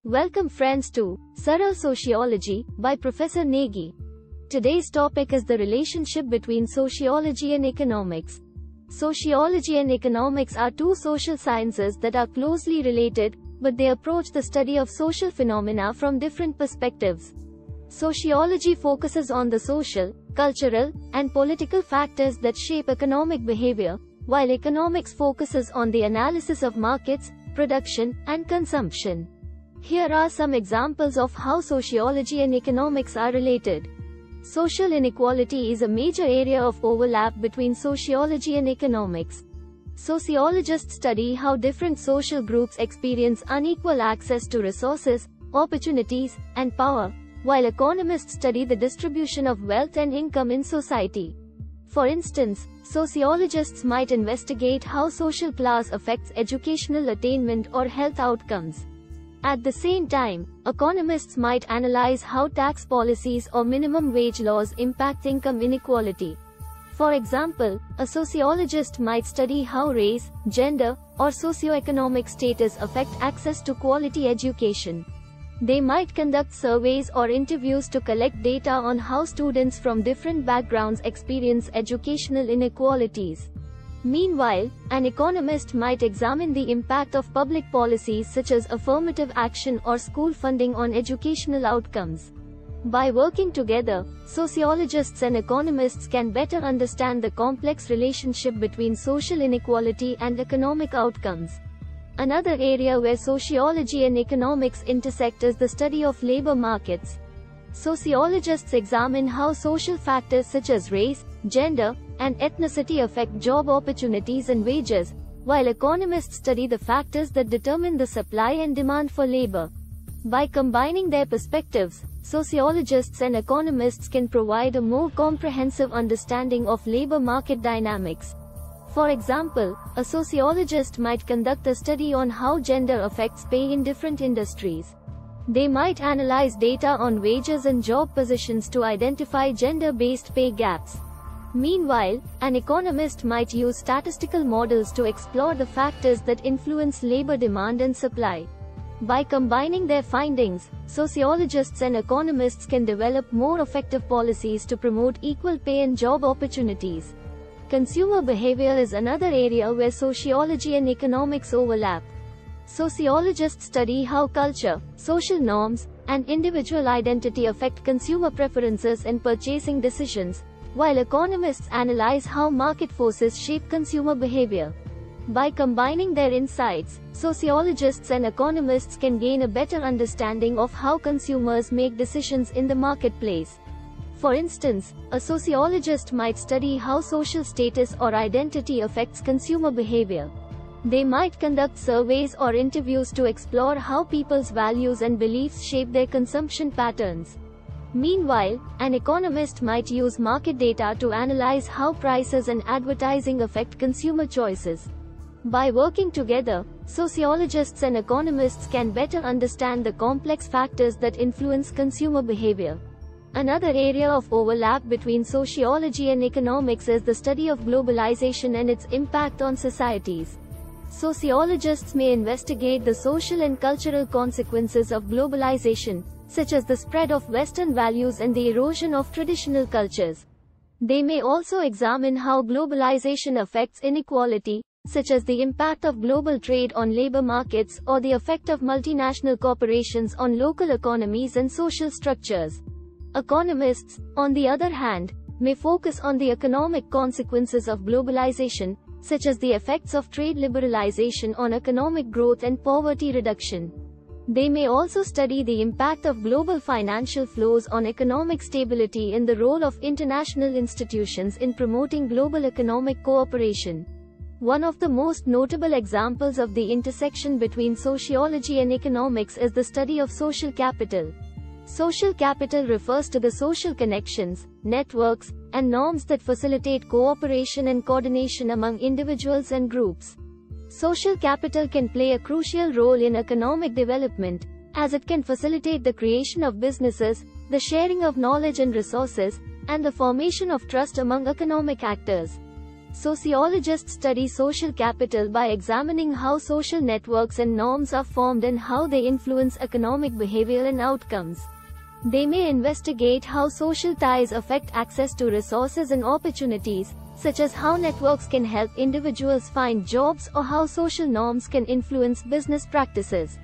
Welcome friends to Saral Sociology by Professor Negi. Today's topic is the relationship between sociology and economics. Sociology and economics are two social sciences that are closely related, but they approach the study of social phenomena from different perspectives. Sociology focuses on the social, cultural, and political factors that shape economic behavior, while economics focuses on the analysis of markets, production, and consumption. Here are some examples of how sociology and economics are related. Social inequality is a major area of overlap between sociology and economics. Sociologists study how different social groups experience unequal access to resources, opportunities, and power, while economists study the distribution of wealth and income in society. For instance, sociologists might investigate how social class affects educational attainment or health outcomes. At the same time, economists might analyze how tax policies or minimum wage laws impact income inequality. For example, a sociologist might study how race, gender, or socioeconomic status affect access to quality education. They might conduct surveys or interviews to collect data on how students from different backgrounds experience educational inequalities. Meanwhile, an economist might examine the impact of public policies such as affirmative action or school funding on educational outcomes. By working together, sociologists and economists can better understand the complex relationship between social inequality and economic outcomes. Another area where sociology and economics intersect is the study of labor markets. Sociologists examine how social factors such as race, gender, and ethnicity affect job opportunities and wages, while economists study the factors that determine the supply and demand for labor. By combining their perspectives, sociologists and economists can provide a more comprehensive understanding of labor market dynamics. For example, a sociologist might conduct a study on how gender affects pay in different industries. They might analyze data on wages and job positions to identify gender-based pay gaps. Meanwhile, an economist might use statistical models to explore the factors that influence labor demand and supply. By combining their findings, sociologists and economists can develop more effective policies to promote equal pay and job opportunities. Consumer behavior is another area where sociology and economics overlap. Sociologists study how culture, social norms, and individual identity affect consumer preferences and purchasing decisions, while economists analyze how market forces shape consumer behavior. By combining their insights, sociologists and economists can gain a better understanding of how consumers make decisions in the marketplace. For instance, a sociologist might study how social status or identity affects consumer behavior. They might conduct surveys or interviews to explore how people's values and beliefs shape their consumption patterns. Meanwhile, an economist might use market data to analyze how prices and advertising affect consumer choices. By working together, sociologists and economists can better understand the complex factors that influence consumer behavior. Another area of overlap between sociology and economics is the study of globalization and its impact on societies. Sociologists may investigate the social and cultural consequences of globalization, such as the spread of Western values and the erosion of traditional cultures. They may also examine how globalization affects inequality, such as the impact of global trade on labor markets or the effect of multinational corporations on local economies and social structures. Economists, on the other hand, may focus on the economic consequences of globalization, such as the effects of trade liberalization on economic growth and poverty reduction. They may also study the impact of global financial flows on economic stability and the role of international institutions in promoting global economic cooperation. One of the most notable examples of the intersection between sociology and economics is the study of social capital. Social capital refers to the social connections, networks, and norms that facilitate cooperation and coordination among individuals and groups. Social capital can play a crucial role in economic development, as it can facilitate the creation of businesses, the sharing of knowledge and resources, and the formation of trust among economic actors. Sociologists study social capital by examining how social networks and norms are formed and how they influence economic behavior and outcomes. They may investigate how social ties affect access to resources and opportunities, such as how networks can help individuals find jobs or how social norms can influence business practices.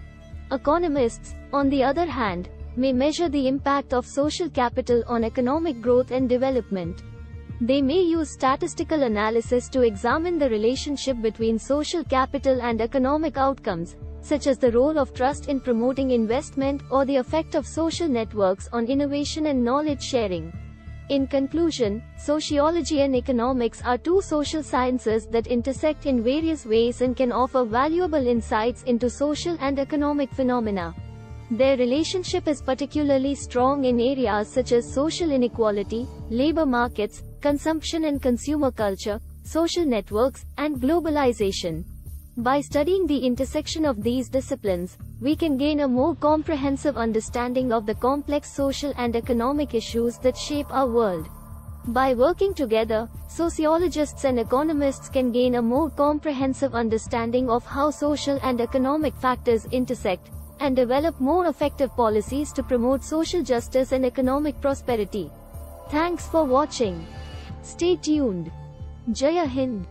Economists, on the other hand, may measure the impact of social capital on economic growth and development. They may use statistical analysis to examine the relationship between social capital and economic outcomes, such as the role of trust in promoting investment or the effect of social networks on innovation and knowledge sharing. In conclusion, sociology and economics are two social sciences that intersect in various ways and can offer valuable insights into social and economic phenomena. Their relationship is particularly strong in areas such as social inequality, labor markets, consumption and consumer culture, social networks, and globalization. By studying the intersection of these disciplines, we can gain a more comprehensive understanding of the complex social and economic issues that shape our world. By working together, sociologists and economists can gain a more comprehensive understanding of how social and economic factors intersect, and develop more effective policies to promote social justice and economic prosperity. Thanks for watching. Stay tuned. Jai Hind.